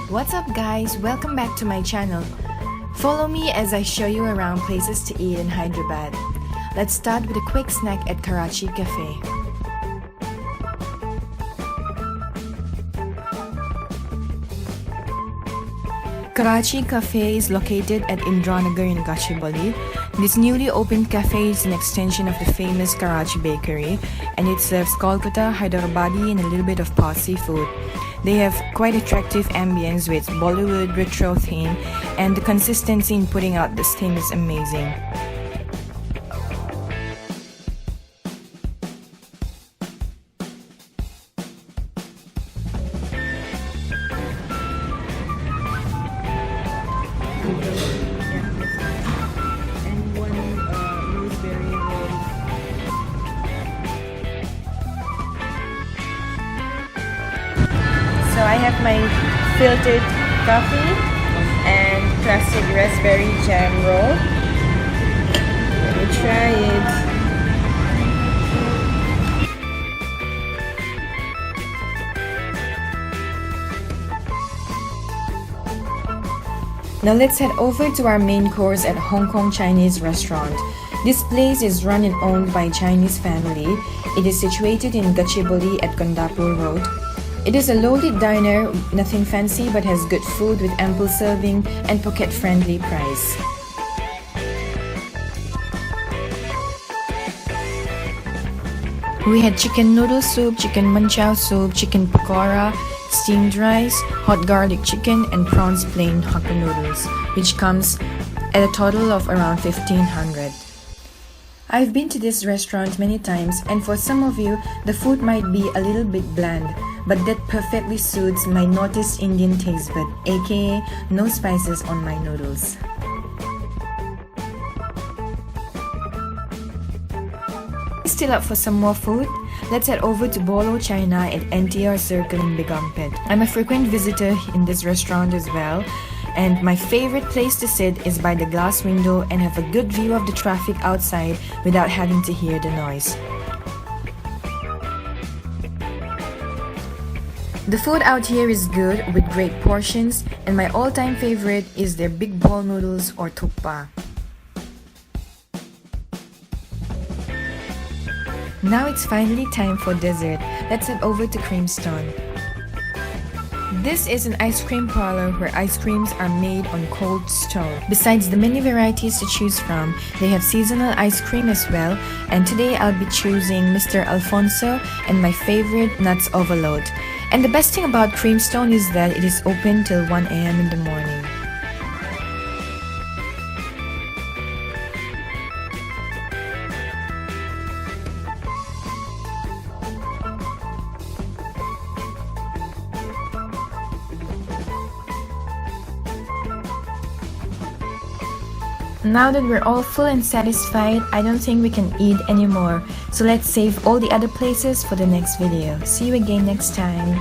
What's up guys, welcome back to my channel. Follow me as I show you around places to eat in Hyderabad. Let's start with a quick snack at Karachi Cafe. Karachi Cafe is located at Indiranagar in Gachibowli. This newly opened cafe is an extension of the famous Karachi bakery, and it serves Kolkata, Hyderabadi and a little bit of Parsi food. They have quite attractive ambience with Bollywood retro theme, and the consistency in putting out this theme is amazing. So I have my filtered coffee and classic raspberry jam roll. Let me try it. Now let's head over to our main course at Hongkong Chinese restaurant. This place is run and owned by a Chinese family. It is situated in Gachibowli at Kondapur Road. It is a lowly diner, nothing fancy, but has good food with ample serving and pocket-friendly price. We had chicken noodle soup, chicken manchow soup, chicken pakora, steamed rice, hot garlic chicken and prawns plain hakka noodles, which comes at a total of around 1500. I've been to this restaurant many times, and for some of you, the food might be a little bit bland, but that perfectly suits my Northeast Indian taste bud, aka no spices on my noodles. Still up for some more food? Let's head over to Bol China at NTR Circle in Begumpet. I'm a frequent visitor in this restaurant as well, and my favorite place to sit is by the glass window and have a good view of the traffic outside without having to hear the noise. The food out here is good with great portions, and my all-time favorite is their big ball noodles or thukpa. Now it's finally time for dessert. Let's head over to Creamstone. This is an ice cream parlor where ice creams are made on cold stone. Besides the many varieties to choose from, they have seasonal ice cream as well, and today I'll be choosing Mr. Alfonso and my favorite nuts overload. And the best thing about Creamstone is that it is open till 1 AM in the morning. Now that we're all full and satisfied, I don't think we can eat anymore. So let's save all the other places for the next video. See you again next time.